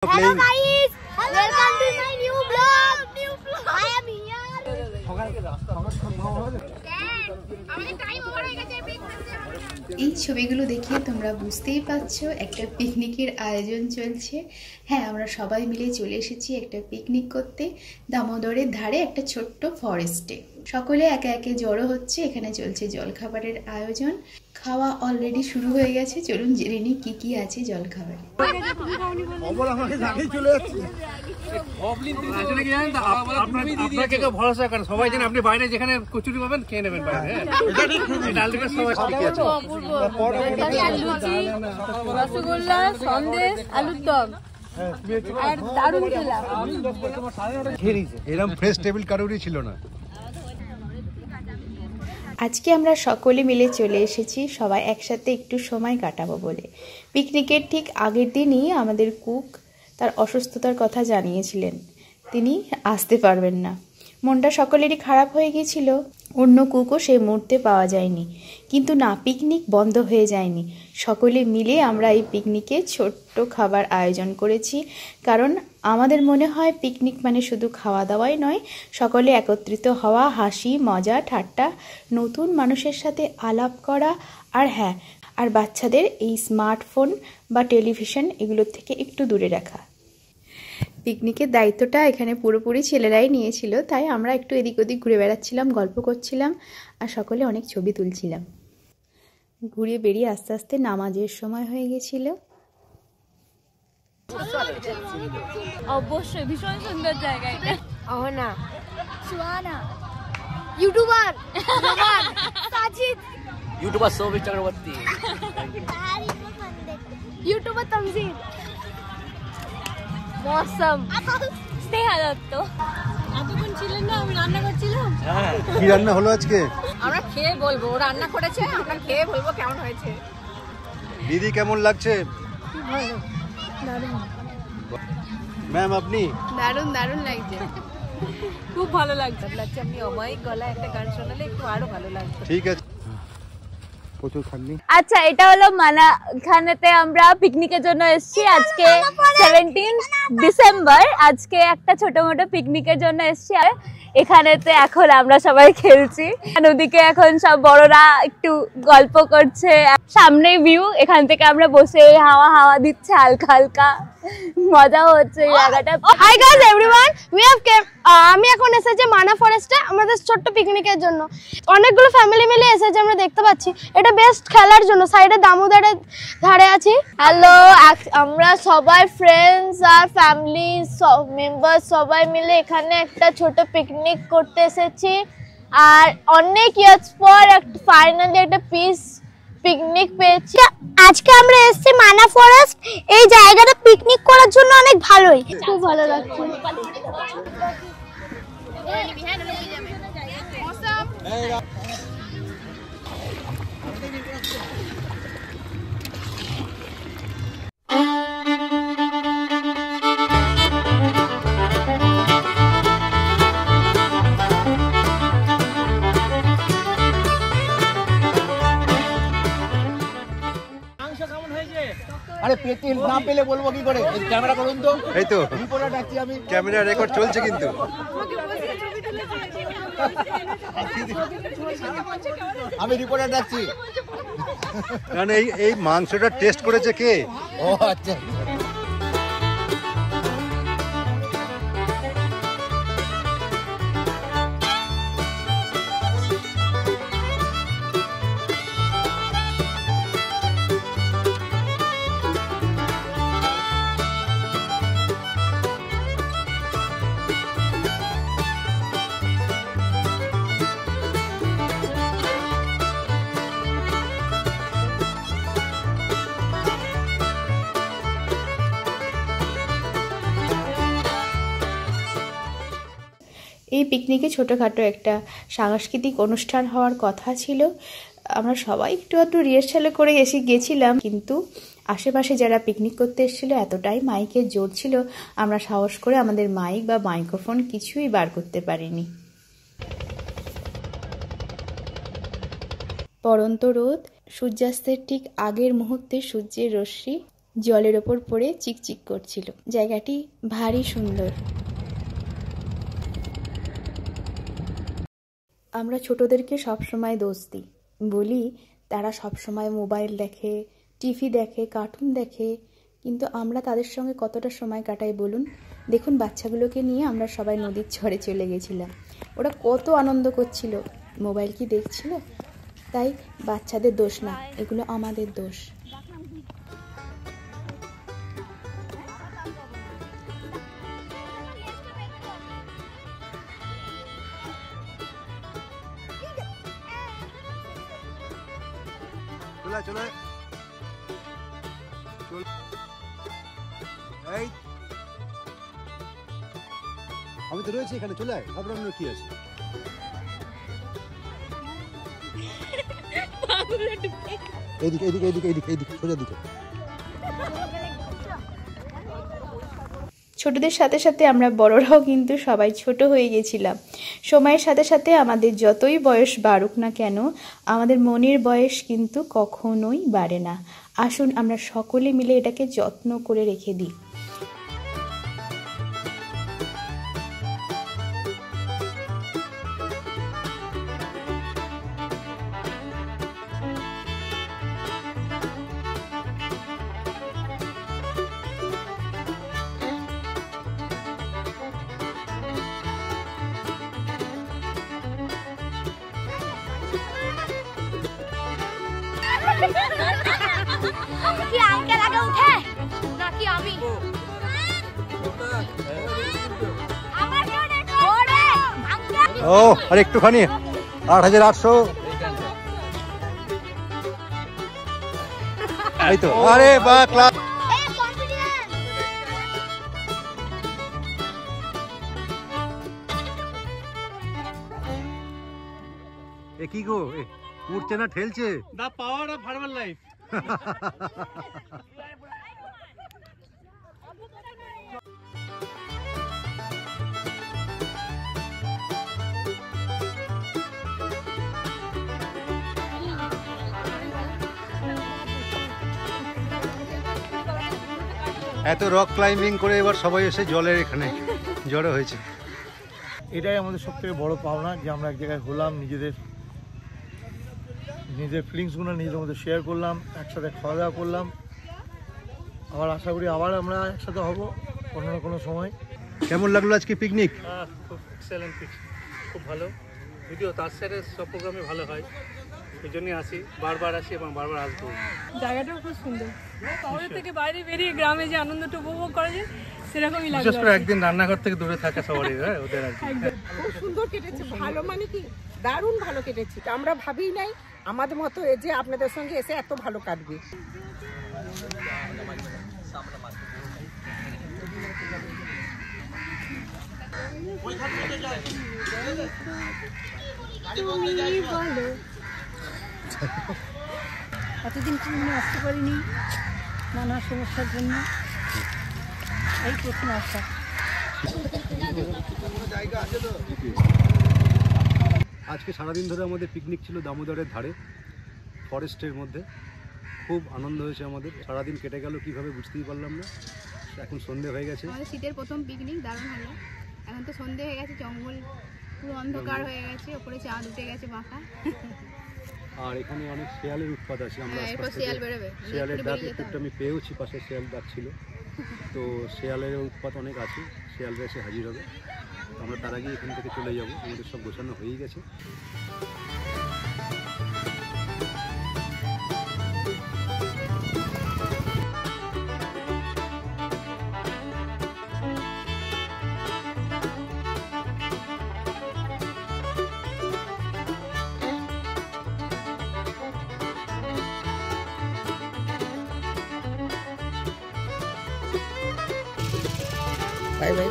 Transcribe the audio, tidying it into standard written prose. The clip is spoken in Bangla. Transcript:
Hello guys, welcome to my new vlog. I am here. এই ছবিগুলো দেখে তোমরা বুঝতেই পারছো একটা পিকনিকের আয়োজন চলছে। হ্যাঁ, আমরা সবাই মিলে চলে এসেছি একটা পিকনিক করতে দামোদরের ধারে একটা ছোট্ট ফরেস্টে। সকলে একে একে জড়ো হচ্ছে, এখানে চলছে জলখাবারের আয়োজন। খাওয়া অলরেডি শুরু হয়ে গেছে, চলুন জেনে নিই কি কি আছে জলখাবারে। সবাই জানেন আপনি বাইরে যেখানে কচুরি পাবেন খেয়ে নেবেন বাইরে। রসগোল্লা, সন্দেশ, আলুর দম আর দারুণ খেলাম। এরকম ফ্রেশ টেবিল কারোরই ছিল না। আজকে আমরা সকলে মিলে চলে এসেছি সবাই একসাথে একটু সময় কাটাবো বলে। পিকনিকের ঠিক আগের দিনই আমাদের কুক তার অসুস্থতার কথা জানিয়েছিলেন, তিনি আসতে পারবেন না। মনটা সকলেরই খারাপ হয়ে গিয়েছিল। অন্য কুকও সেই মুহূর্তে পাওয়া যায়নি, কিন্তু না, পিকনিক বন্ধ হয়ে যায়নি। সকলে মিলে আমরা এই পিকনিকে ছোট্ট খাবার আয়োজন করেছি, কারণ আমাদের মনে হয় পিকনিক মানে শুধু খাওয়া দাওয়াই নয়, সকলে একত্রিত হওয়া, হাসি মজা ঠাট্টা, নতুন মানুষের সাথে আলাপ করা, আর হ্যাঁ, আর বাচ্চাদের এই স্মার্টফোন বা টেলিভিশন এগুলোর থেকে একটু দূরে রাখা। পিকনিকের দায়িত্বটা এখানে পুরোপুরি ছেলেরাই নিয়েছিল, তাই আমরা একটু এদিক ওদিক ঘুরে বেড়াচ্ছিলাম, গল্প করছিলাম আর সকলে অনেক ছবি তুলছিলাম। ঘুরে বেরিয়ে আস্তে আস্তে নামাজের সময় হয়ে গেছিল। অবশ্যই ভীষণ সুন্দর জায়গা এটা। Ahana, Suhana, YouTuber, Sajid, YouTuber Souvik Chakraborty, YouTuber Tanjid, Mousam, Sneha Dutta. এতক্ষণ ছিলেন না, আমি রান্না করছিলাম। কি রান্না হলো আজকে? আমরা খেয়ে বলবো, ও রান্না করেছে, আমরা খেয়ে বলবো কেমন হয়েছে। দিদি কেমন লাগছে? ম্যাম আপনি? দারুণ দারুণ লাগছে, খুব ভালো লাগছে। আপনি অমায়িক গলায় একটা গান শোনালে একটু আরো ভালো লাগবে। ঠিক আছে, প্রচুর খাননি। আচ্ছা, এটা হলো মানাখানেতে আমরা পিকনিকের জন্য এসেছি। আজকে 17 ডিসেম্বর। আজকে একটা ছোট মোটো পিকনিকের জন্য এসেছি। আর এখানেতে এখন আমরা সবাই খেলছি, ওদিকে এখন সব বড়রা একটু গল্প করছে। সামনে ভিউ, এখান থেকে আমরা বসে হাওয়া হাওয়া দিচ্ছে হালকা হালকা, মজা হচ্ছে এই জায়গাটা। হাই গাইস এভরিওয়ান, আমি এখন এসেছি মানা ফরেস্টে আমাদের ছোট্ট পিকনিকের জন্য। অনেকগুলো ফ্যামিলি মিলে এসেছে, আমরা দেখতে পাচ্ছি। এটা বেস্ট খেলার জন্য। সাইডে দামোদরের ধারে আছি। হ্যালো, আমরা সবাই ফ্রেন্ডস আর ফ্যামিলি মেম্বার সবাই মিলে এখানে একটা ছোট পিকনিক করতে এসেছি। আর অনেক ইয়ার্স পর ফাইনালি একটা পিকনিক পেয়েছি। আজকে আমরা এসেছি মানা ফরেস্ট। এই জায়গাটা পিকনিক করার জন্য অনেক ভালোই, খুব ভালো লাগছে। আরে পেতে না পেলে বলবো কি করে? ক্যামেরা করুন তো। এই তো রিপোর্টার ডাকছি আমি, ক্যামেরা রেকর্ড চলছে কিন্তু। আমি রিপোর্টার ডাকছি। কারণ এই মাংসটা টেস্ট করেছে কে? ও আচ্ছা। এই পিকনিকে ছোটোখাটো একটা সাংস্কৃতিক অনুষ্ঠান হওয়ার কথা ছিল। আমরা সবাই একটু একটু রিহার্সালে করে গেছিলাম, কিন্তু আশেপাশে যারা পিকনিক করতে এসেছিলো এতটাই মাইকের জোর ছিল, আমরা সাহস করে আমাদের মাইক বা মাইক্রোফোন কিছুই বার করতে পারিনি। পড়ন্ত রোদ, সূর্যাস্তের ঠিক আগের মুহূর্তে সূর্যের রশ্মি জলের ওপর পড়ে চিকচিক করছিল। জায়গাটি ভারী সুন্দর। আমরা ছোটদেরকে সবসময় দোষ দিই, বলি তারা সবসময় মোবাইল দেখে, টিভি দেখে, কার্টুন দেখে, কিন্তু আমরা তাদের সঙ্গে কতটা সময় কাটাই বলুন। দেখুন বাচ্চাগুলোকে নিয়ে আমরা সবাই নদীর চরে চলে গেছিলাম। ওরা কত আনন্দ করছিল, মোবাইল কি দেখছিল? তাই বাচ্চাদের দোষ না, এগুলো আমাদের দোষ। চলে এই আমি তো রয়েছি এখানে, চলে আয়, ঘাবড়ানোর কি আছে? এইদিকে এইদিকে এইদিকে এইদিকে এইদিকে সোজা দিকে। ছোটদের সাথে সাথে আমরা বড়রাও কিন্তু সবাই ছোট হয়ে গেছিলাম। সময়ের সাথে সাথে আমাদের যতই বয়স বাড়ুক না কেন, আমাদের মনের বয়স কিন্তু কখনোই বাড়ে না। আসুন আমরা সকলে মিলে এটাকে যত্ন করে রেখে দিই। কি আঙ্কেল আগে উঠে নাকি আমি? ও আর একটুখানি 8800 এই তো। আরে বাহ, ক্লাস। এ কি গো, উঠছে না ঠেলছে? দা পাওয়ার অফ হারবাল লাইফ। এত রক ক্লাইম্বিং করে এবার সবাই এসে জলের এখানে জড়ো হয়েছে। এটাই আমাদের সবথেকে বড় পাওনা, যে আমরা এক জায়গায় হলাম, নিজেদের ফিলিংসগুলো নিজেদের মধ্যে শেয়ার করলাম, একসাথে খাওয়া দাওয়া করলাম। আবার আশা করি আবার আমরা একসাথে হব কোনো না কোনো সময়। কেমন লাগলো আজকে পিকনিক? খুব এক্সেলেন্ট পিকনিক, খুব ভালো ভিডিও। তার সাথে সব প্রোগ্রামে ভালো হয়, এই জন্যই আসি, বারবার আসি এবং বারবার আসবো। জায়গাটাও খুব সুন্দর। শহরের থেকে বাইরে বেরিয়ে গ্রামে যে আনন্দটা উপভোগ করা যায় সেরকমই লাগে। বিশেষ করে একদিন রান্নাঘর থেকে দূরে থাকে সবারই, ওদের আর কি। খুব সুন্দর কেটেছে, ভালো মানে কি দারুণ ভালো কেটেছে। আমরা ভাবি নাই আমাদের মতো এই যে আপনাদের সঙ্গে এসে এত ভালো কাটবে। এতদিন কোনো আসতে পারিনি নানা সমস্যার জন্য, এই প্রথম আসা। আজকে সারাদিন ধরে আমাদের পিকনিক ছিল দামোদরের ধারে, ফরেস্টের মধ্যে। খুব আনন্দ হয়েছে আমাদের, সারাদিন কেটে গেল কিভাবে বুঝতেই পারলাম না। এখন সন্ধে হয়ে গেছে। আমাদের শীতের প্রথম পিকনিক দারুণ হলো। এখন তো সন্ধে হয়ে গেছে, জঙ্গল পুরো অন্ধকার হয়ে গেছে, ওপরে চাঁদ উঠে গেছে বাঁকা। আর এখানে অনেক শিয়ালের উৎপাত আছে। আমরা এরপর শিয়াল বেরোবে, শিয়ালের ডাক একটু আমি পেয়েওছি, পাশে শিয়াল ডাক ছিল। তো শিয়ালের উৎপাত অনেক আছে, শিয়ালরা এসে হাজির হবে। তো আমরা তার আগে এখান থেকে চলে যাব, আমাদের সব গোছানো হয়েই গেছে। Bye bye.